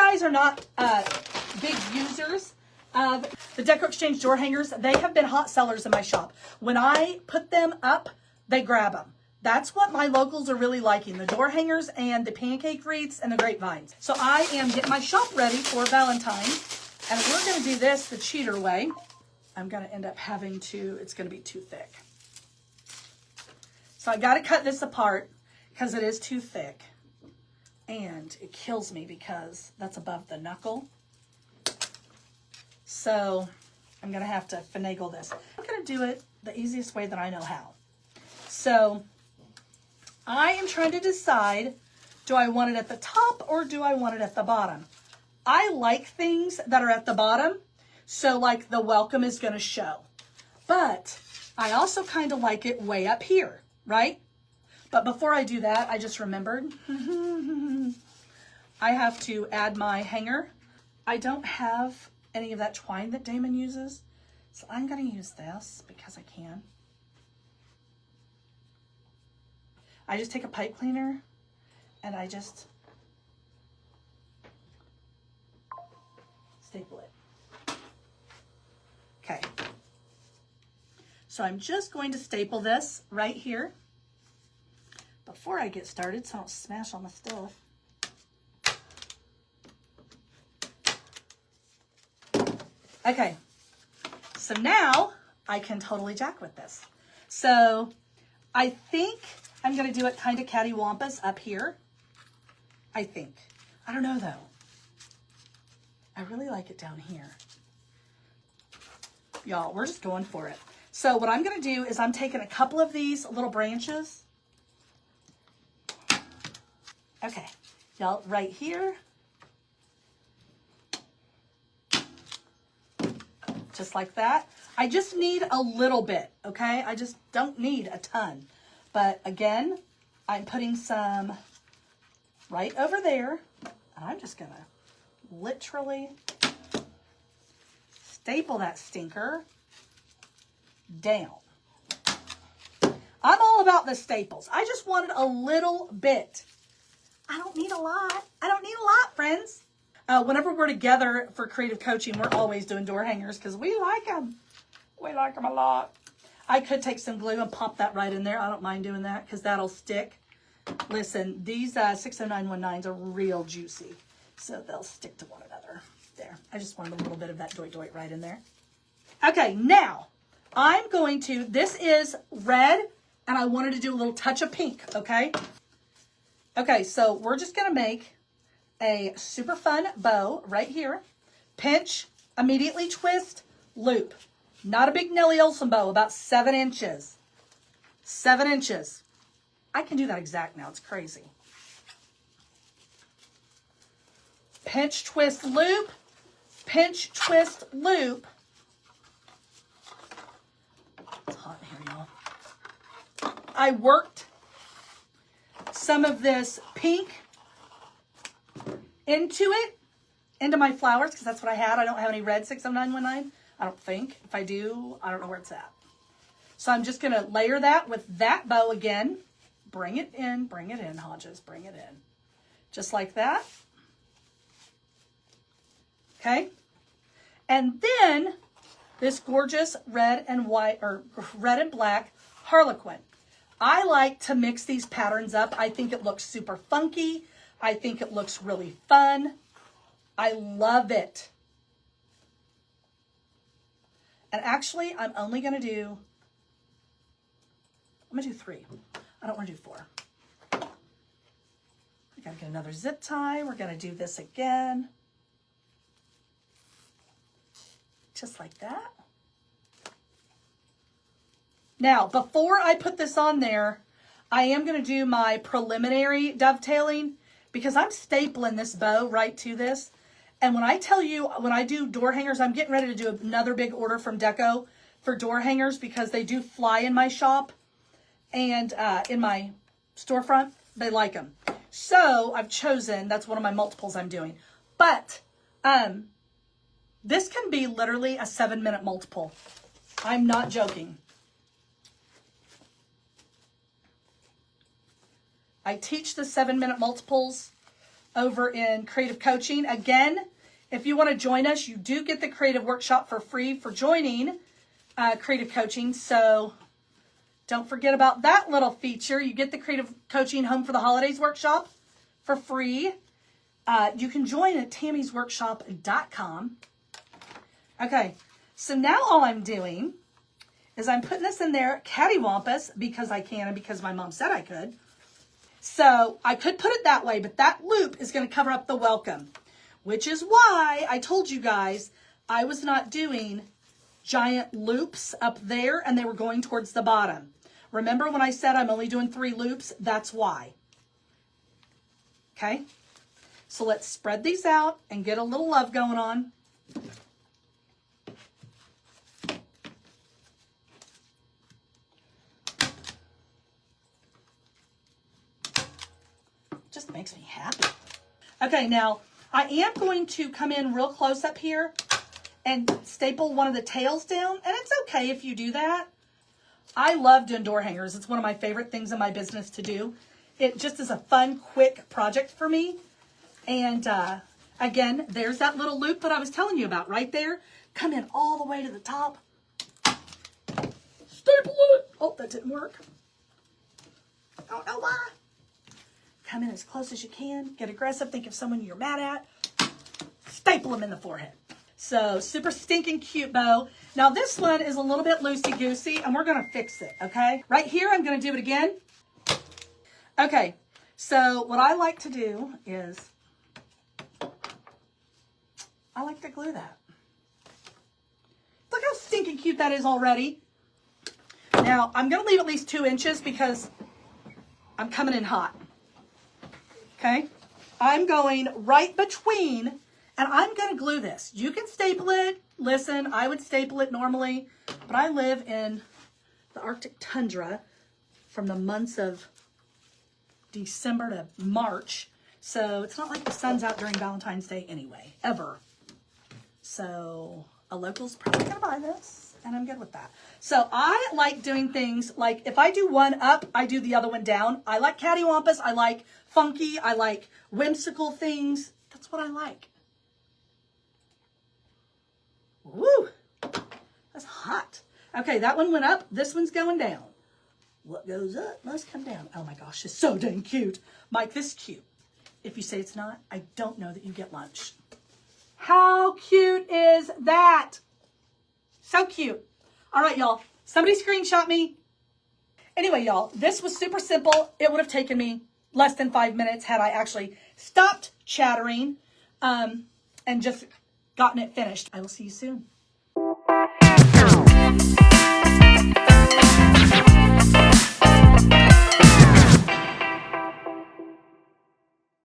guys are not big users of the Decor Exchange door hangers, they have been hot sellers in my shop. When I put them up, they grab them. That's what my locals are really liking, the door hangers and the pancake wreaths and the grapevines. So I am getting my shop ready for Valentine, and we're going to do this the cheater way. I'm going to end up having to, it's going to be too thick. So I got to cut this apart because it is too thick. And it kills me because that's above the knuckle. So I'm going to have to finagle this. I'm going to do it the easiest way that I know how. So I am trying to decide, do I want it at the top or do I want it at the bottom? I like things that are at the bottom. So like the welcome is going to show. But I also kind of like it way up here, right? But before I do that, I just remembered I have to add my hanger. I don't have any of that twine that Damon uses, so I'm going to use this because I can. I just take a pipe cleaner and I just staple it. Okay. So I'm just going to staple this right here before I get started so I don't smash all my stuff. Okay, so now I can totally jack with this. So I think I'm going to do it kind of cattywampus up here. I think. I don't know though. I really like it down here. Y'all, we're just going for it. So what I'm going to do is I'm taking a couple of these little branches. Okay, y'all, right here. Just like that. I just need a little bit, okay? I just don't need a ton. But again, I'm putting some right over there. And I'm just going to literally staple that stinker down. I'm all about the staples. I just wanted a little bit. I don't need a lot. I don't need a lot, friends. Whenever we're together for creative coaching, we're always doing door hangers because we like them. We like them a lot. I could take some glue and pop that right in there. I don't mind doing that because that'll stick. Listen, these 60919s are real juicy, so they'll stick to one another. There. I just wanted a little bit of that doit-doit right in there. Okay, now I'm going to, this is red, and I wanted to do a little touch of pink, okay? Okay, so we're just going to make a super fun bow right here. Pinch, immediately twist, loop. Not a big Nellie Olson bow, about 7 inches. 7 inches. I can do that exact now. It's crazy. Pinch, twist, loop. Pinch, twist, loop. It's hot in here, y'all. I worked some of this pink into my flowers, because that's what I had. I don't have any red 60919. I don't think. If I do, I don't know where it's at. So I'm just going to layer that with that bow again. Bring it in, Hodges, bring it in. Just like that. Okay. And then this gorgeous red and white, or red and black Harlequin. I like to mix these patterns up. I think it looks super funky. I think it looks really fun. I love it. And actually, I'm only going to do, I'm going to do 3. I don't want to do 4. I got to get another zip tie. We're going to do this again. Just like that. Now, before I put this on there, I am going to do my preliminary dovetailing because I'm stapling this bow right to this. And when I tell you, when I do door hangers, I'm getting ready to do another big order from Deco for door hangers because they do fly in my shop and in my storefront. They like them. So I've chosen, that's one of my multiples I'm doing. But this can be literally a 7-minute multiple. I'm not joking. I teach the 7-minute multiples over in Creative Coaching. Again, if you want to join us, you do get the Creative Workshop for free for joining Creative Coaching. So don't forget about that little feature. You get the Creative Coaching Home for the Holidays Workshop for free. You can join at tammysworkshop.com. Okay, so now all I'm doing is I'm putting this in there cattywampus because I can and because my mom said I could. So I could put it that way, but that loop is going to cover up the welcome, which is why I told you guys I was not doing giant loops up there and they were going towards the bottom. Remember when I said I'm only doing 3 loops? That's why. Okay, so let's spread these out and get a little love going on. Just makes me happy. Okay, now I am going to come in real close up here and staple one of the tails down, and it's okay if you do that. I love doing door hangers. It's one of my favorite things in my business to do. It just is a fun, quick project for me. And again, there's that little loop that I was telling you about right there. Come in all the way to the top. Staple it. Oh, that didn't work. I don't know why. Come in as close as you can. Get aggressive. Think of someone you're mad at. Staple them in the forehead. So, super stinking cute bow. Now, this one is a little bit loosey-goosey, and we're going to fix it, okay? Right here, I'm going to do it again. Okay, so what I like to do is I like to glue that. Look how stinking cute that is already. Now, I'm going to leave at least 2 inches because I'm coming in hot. Okay, I'm going right between, and I'm going to glue this. You can staple it. Listen, I would staple it normally, but I live in the Arctic tundra from the months of December to March, so it's not like the sun's out during Valentine's Day anyway, ever. So a local's probably going to buy this, and I'm good with that. So I like doing things like if I do one up, I do the other one down. I like cattywampus. I like funky. I like whimsical things. That's what I like. Woo! That's hot. Okay, that one went up. This one's going down. What goes up must come down. Oh my gosh, it's so dang cute. Mike, this is cute. If you say it's not, I don't know that you get lunch. How cute is that? So cute. All right, y'all. Somebody screenshot me. Anyway, y'all, this was super simple. It would have taken me less than 5 minutes had I actually stopped chattering and just gotten it finished. I will see you soon.